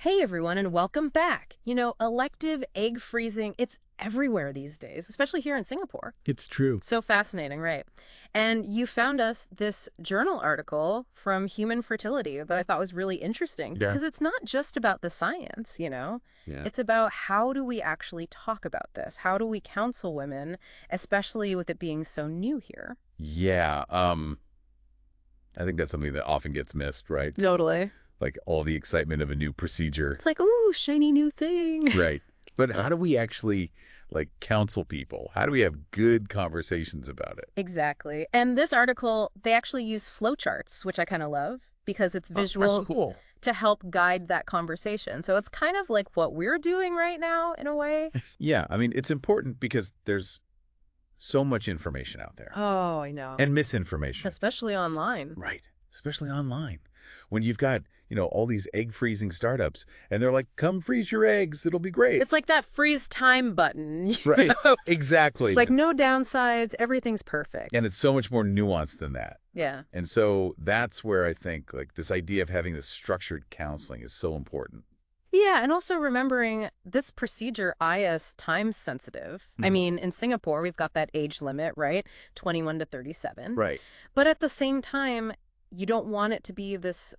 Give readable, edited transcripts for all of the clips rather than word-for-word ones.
Hey everyone, and welcome back. Elective egg freezing, it's everywhere these days, especially here in Singapore. It's true. So fascinating, right? And you found us this journal article from Human Fertility that I thought was really interesting Yeah. because it's not just about the science. Yeah. It's about how do we actually talk about this? How do we counsel women, especially with it being so new here? Yeah. I think that's something that often gets missed, right? Totally. Like all the excitement of a new procedure. It's like, ooh, shiny new thing. Right. But how do we actually counsel people? How do we have good conversations about it? Exactly. And this article, they actually use flowcharts, which I kind of love because it's Oh, that's visual cool. to help guide that conversation. So it's kind of like what we're doing right now in a way. Yeah. I mean, it's important because there's so much information out there Oh, I know. and misinformation. Especially online. Right. Especially online. When you've got, all these egg freezing startups and they're like, come freeze your eggs. It'll be great. It's like that freeze time button. Right. know? Exactly. It's like no downsides. Everything's perfect. And it's so much more nuanced than that. Yeah. And so that's where I think this idea of having this structured counseling is so important. Yeah, and also remembering this procedure is time sensitive. I Mhm. mean, in Singapore, we've got that age limit, right? 21 to 37. Right. But at the same time, you don't want it to be this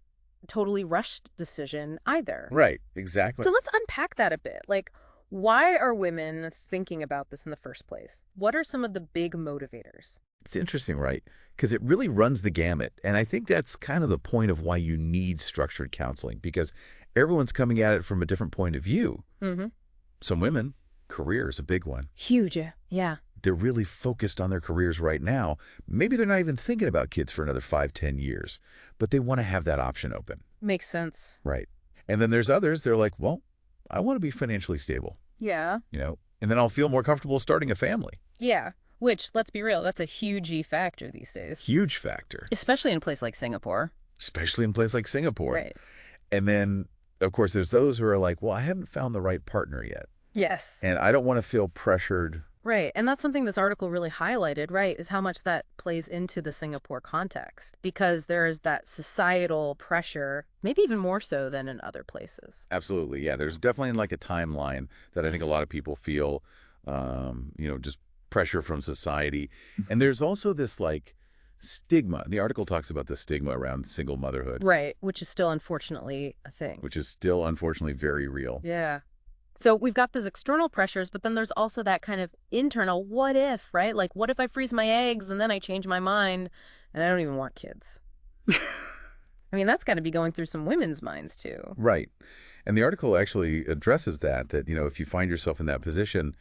totally rushed decision either. Right. Exactly. So let's unpack that a bit. Like, why are women thinking about this in the first place? What are some of the big motivators? It's interesting, right? Because it really runs the gamut. And I think that's kind of the point of why you need structured counseling, because everyone's coming at it from a different point of view. Mm-hmm. Some women, career is a big one. Huge. Yeah. They're really focused on their careers right now. Maybe they're not even thinking about kids for another 5, 10 years, but they want to have that option open. Makes sense. Right. And then there's others, they're like, well, I want to be financially stable, Yeah. and then I'll feel more comfortable starting a family. Yeah. Which, let's be real, that's a huge factor these days. Huge factor, Especially in a place like Singapore. especially in a place like Singapore. Right. And then, of course, there's those who are like, well, I haven't found the right partner yet, Yes. and I don't want to feel pressured. Right. And that's something this article really highlighted, right, is how much that plays into the Singapore context. Because there is that societal pressure, maybe even more so than in other places. Absolutely. Yeah, there's definitely a timeline that I think a lot of people feel, just pressure from society. And there's also this stigma. The article talks about the stigma around single motherhood, Right. Which is still unfortunately a thing. which is still unfortunately very real. Yeah. So we've got these external pressures, but then there's also that kind of internal what if, right? Like, what if I freeze my eggs and then I change my mind and I don't even want kids? I mean, that's got to be going through some women's minds too. Right. And the article actually addresses that, if you find yourself in that position,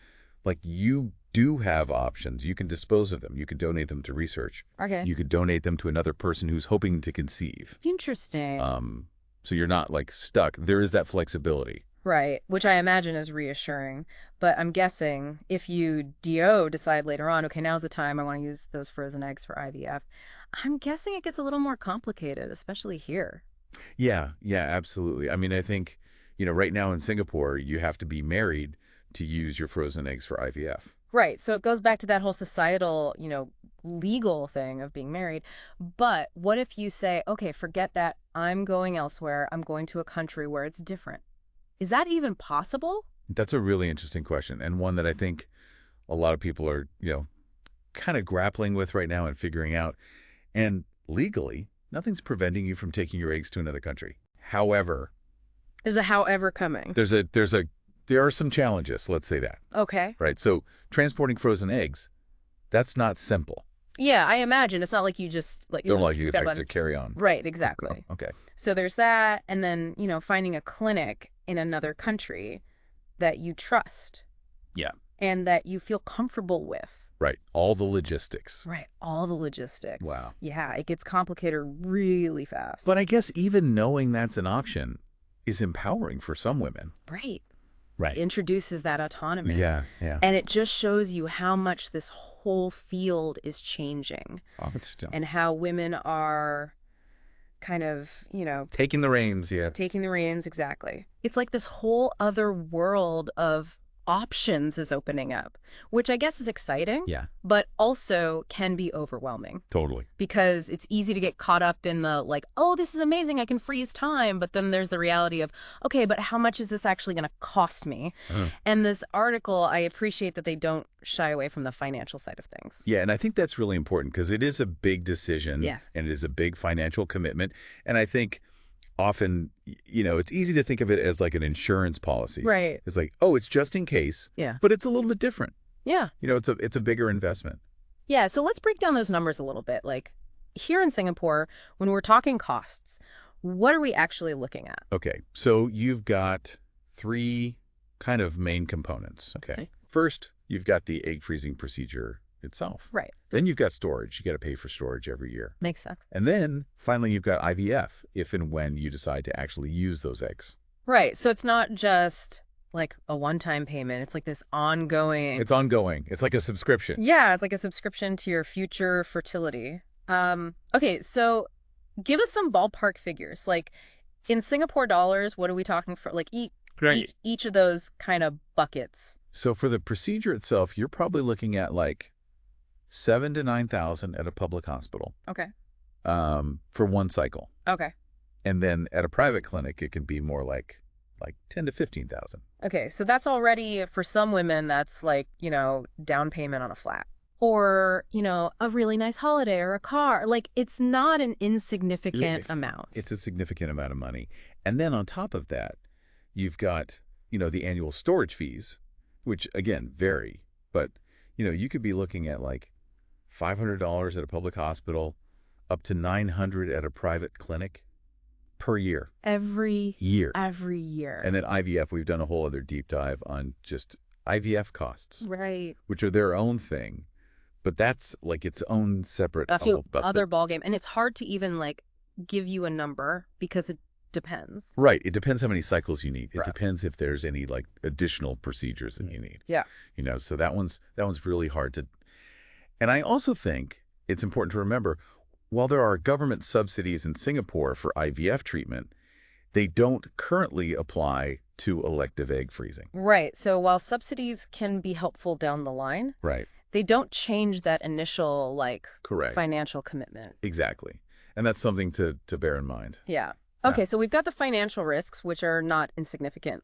you do have options. You can dispose of them. You could donate them to research. Okay. You could donate them to another person who's hoping to conceive. It's interesting. So you're not stuck. There is that flexibility. Right, which I imagine is reassuring. But I'm guessing if you decide later on, okay, now's the time I want to use those frozen eggs for IVF, I'm guessing it gets a little more complicated, especially here. Yeah, yeah, absolutely. I mean, I think, right now in Singapore, you have to be married to use your frozen eggs for IVF. Right, so it goes back to that whole societal, legal thing of being married. But what if you say, okay, forget that, I'm going elsewhere, I'm going to a country where it's different? Is that even possible? That's a really interesting question, and one that I think a lot of people are, kind of grappling with right now and figuring out. And legally, nothing's preventing you from taking your eggs to another country. However, There's a however coming. there are some challenges, let's say that. Okay. Right? So transporting frozen eggs, that's not simple. Yeah, I imagine. It's not like you just, Don't like you that expect button. to carry on. Right, exactly. Okay. So there's that, and then, finding a clinic in another country that you trust. Yeah. And that you feel comfortable with. Right. All the logistics. Right, all the logistics. Wow. Yeah, it gets complicated really fast. But I guess even knowing that's an option is empowering for some women. Right. Right. It introduces that autonomy. Yeah, yeah. And it just shows you how much this whole field is changing. Oh, it's still And how women are kind of, taking the reins, yeah. taking the reins, exactly. It's like this whole other world of options is opening up, which I guess is exciting, Yeah, but also can be overwhelming totally. because it's easy to get caught up in the like, oh, this is amazing, I can freeze time. But then there's the reality of, okay, but how much is this actually going to cost me? Uh, And this article, I appreciate that they don't shy away from the financial side of things. yeah, and I think that's really important because it is a big decision Yes. and it is a big financial commitment. And I think often, it's easy to think of it as like an insurance policy. Right. It's like, oh, it's just in case, Yeah. but it's a little bit different. Yeah. It's a bigger investment. Yeah. So let's break down those numbers a little bit. Like here in Singapore, when we're talking costs, what are we actually looking at? Okay, so you've got three kind of main components. Okay. First, you've got the egg freezing procedure itself. Right. Then you've got storage. You got to pay for storage every year. Makes sense. And then finally, you've got IVF if and when you decide to actually use those eggs. Right. So it's not just like a one-time payment. It's like this ongoing. It's ongoing. It's like a subscription. Yeah, it's like a subscription to your future fertility. Okay, so give us some ballpark figures. Like in Singapore dollars, what are we talking for? Like each of those kind of buckets. So for the procedure itself, you're probably looking at like 7,000 to 9,000 at a public hospital Okay. for one cycle. Okay. And then at a private clinic, it can be more like 10 to 15,000. Okay, so that's already, for some women, that's like, down payment on a flat. Or, a really nice holiday or a car. Like, it's not an insignificant amount. It's a significant amount of money. And then on top of that, you've got, the annual storage fees, which again vary. But, you could be looking at like $500 at a public hospital, up to $900 at a private clinic per year. Every year. year. And then IVF, we've done a whole other deep dive on just IVF costs, Right. which are their own thing. But that's like its own separate That's other ballgame. And it's hard to even like give you a number because it depends. Right. It depends how many cycles you need. It Right. depends if there's any like additional procedures that you need. Yeah. So that one's really hard to. And I also think it's important to remember, while there are government subsidies in Singapore for IVF treatment, they don't currently apply to elective egg freezing. Right. So while subsidies can be helpful down the line, Right. they don't change that initial like Correct. financial commitment. Exactly. And that's something to bear in mind. Yeah. Okay, so we've got the financial risks, which are not insignificant.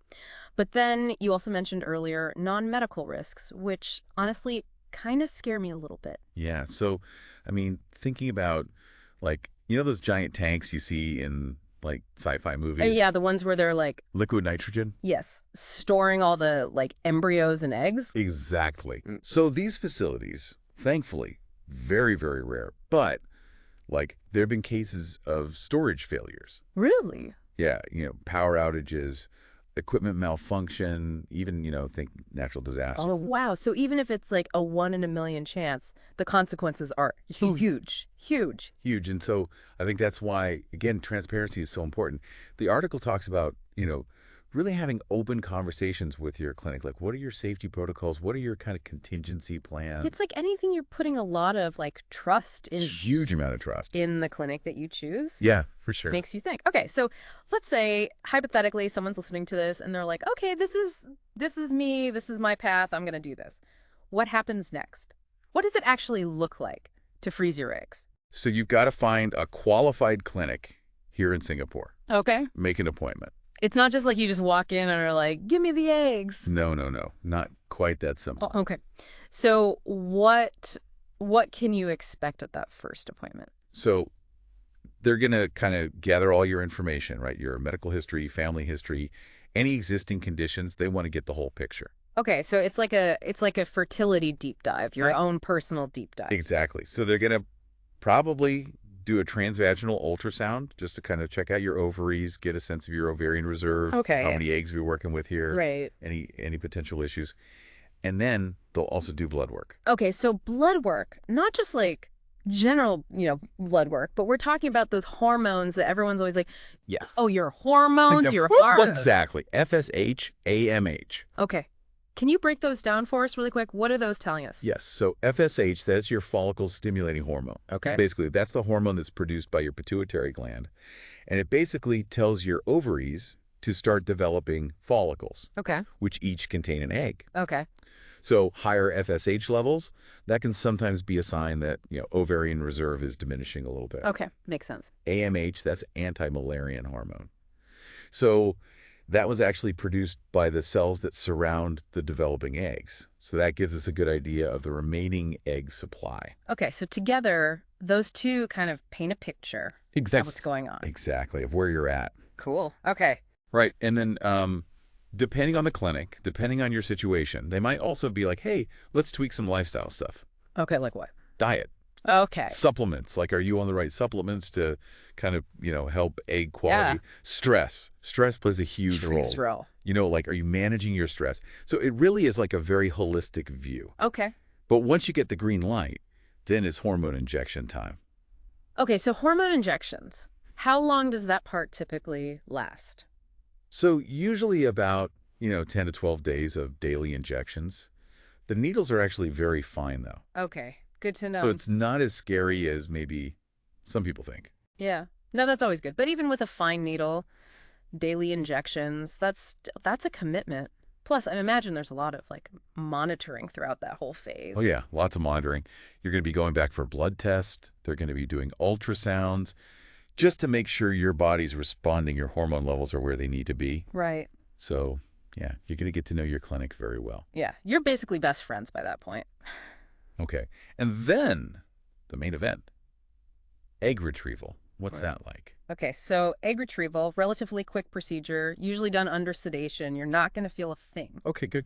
But then you also mentioned earlier non-medical risks, which honestly kind of scare me a little bit. Yeah. So, I mean, thinking about like, those giant tanks you see in like sci-fi movies? Yeah, the ones where they're like, Liquid nitrogen? yes, storing all the like embryos and eggs. Exactly. So these facilities, thankfully, very, very rare, but like there have been cases of storage failures. Really? Yeah, power outages, equipment malfunction, even, think natural disasters. Oh, wow. So even if it's like a 1 in a million chance, the consequences are huge. Huge. Huge. And so I think that's why, again, transparency is so important. The article talks about, really having open conversations with your clinic. Like, what are your safety protocols? What are your kind of contingency plans? It's like anything, you're putting a lot of like trust in. It's a huge amount of trust. In the clinic that you choose. Yeah, for sure. Makes you think. Okay, so let's say hypothetically someone's listening to this and they're like, okay, this is me, this is my path, I'm going to do this. What happens next? What does it actually look like to freeze your eggs? So you've got to find a qualified clinic here in Singapore. Okay. Make an appointment. It's not just like you just walk in and are like, give me the eggs. No. Not quite that simple. Oh, okay. So what can you expect at that first appointment? So they're going to kind of gather all your information, right? Your medical history, family history, any existing conditions. They want to get the whole picture. Okay, so it's like a fertility deep dive, your Right. own personal deep dive. Exactly. So they're going to probably do a transvaginal ultrasound just to kind of check out your ovaries, get a sense of your ovarian reserve, Okay. how many eggs we're working with here, Right. any potential issues. And then they'll also do blood work. Okay, so blood work, not just like general, blood work, but we're talking about those hormones that everyone's always like, Yeah. oh, your hormones, your heart. Exactly. FSH, AMH. Okay. Can you break those down for us really quick? What are those telling us? Yes. So FSH, that's your follicle stimulating hormone. Okay. Basically, that's the hormone that's produced by your pituitary gland. And it basically tells your ovaries to start developing follicles, Okay. which each contain an egg. Okay. So higher FSH levels, that can sometimes be a sign that, ovarian reserve is diminishing a little bit. Okay. Makes sense. AMH, that's anti-Müllerian hormone. So that was actually produced by the cells that surround the developing eggs. So that gives us a good idea of the remaining egg supply. Okay. So together, those two kind of paint a picture of what's going on. Exactly, of where you're at. Cool. Okay. Right. And then depending on the clinic, depending on your situation, they might also be like, hey, let's tweak some lifestyle stuff. Okay. Like what? Diet. Okay. Supplements. Like, are you on the right supplements to kind of, help egg quality? Yeah. Stress. Stress plays a huge role. Like, are you managing your stress? So it really is like a very holistic view. Okay. But once you get the green light, then it's hormone injection time. Okay. So hormone injections. How long does that part typically last? So usually about, 10 to 12 days of daily injections. The needles are actually very fine, though. Okay. Good to know. So it's not as scary as maybe some people think. Yeah. No, that's always good. But even with a fine needle, daily injections, that's a commitment. Plus, I imagine there's a lot of monitoring throughout that whole phase. Oh, yeah. Lots of monitoring. You're going to be going back for blood tests. They're going to be doing ultrasounds just to make sure your body's responding, your hormone levels are where they need to be. Right. So, yeah, you're going to get to know your clinic very well. Yeah. You're basically best friends by that point. Okay. And then the main event, egg retrieval. What's Right. that like? Okay, so egg retrieval, relatively quick procedure, usually done under sedation. You're not going to feel a thing. Okay, good.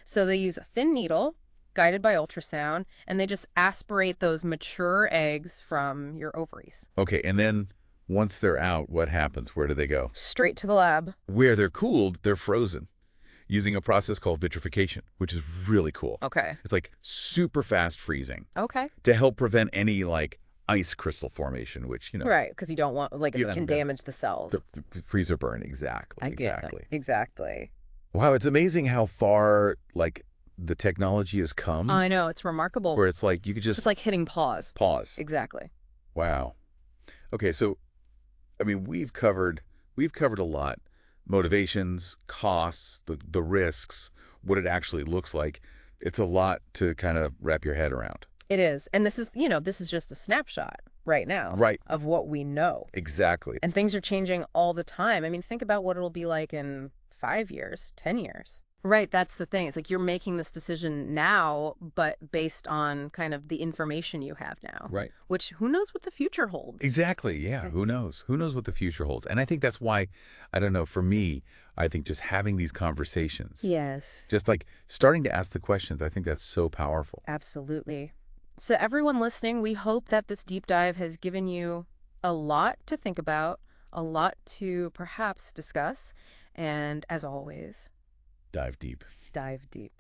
So they use a thin needle guided by ultrasound, and they just aspirate those mature eggs from your ovaries. Okay, and then once they're out, what happens? Where do they go? Straight to the lab. Where they're cooled, they're frozen using a process called vitrification, which is really cool. Okay. It's like super fast freezing Okay. to help prevent any ice crystal formation, which, Right, because you don't want, it You don't- can damage the cells. the freezer burn. Exactly. I get exactly. it. Exactly. Wow, it's amazing how far the technology has come. I know, it's remarkable. Where it's like you could just It's like hitting pause. pause. Exactly. Wow. Okay, so I mean, we've covered a lot. Motivations, costs, the risks, what it actually looks like. It's a lot to kind of wrap your head around. It is. And this is just a snapshot right now Right. of what we know. Exactly. And things are changing all the time. I mean, think about what it'll be like in 5 years, 10 years. Right, that's the thing. It's like you're making this decision now, but based on kind of the information you have now. Right. Which, who knows what the future holds? Exactly. Yeah. Who knows? Who knows what the future holds? And I think that's why, I don't know, for me, I think just having these conversations. Yes. Just starting to ask the questions, I think that's so powerful. Absolutely. So everyone listening, we hope that this deep dive has given you a lot to think about, a lot to perhaps discuss. And as always, Dive deep. dive deep.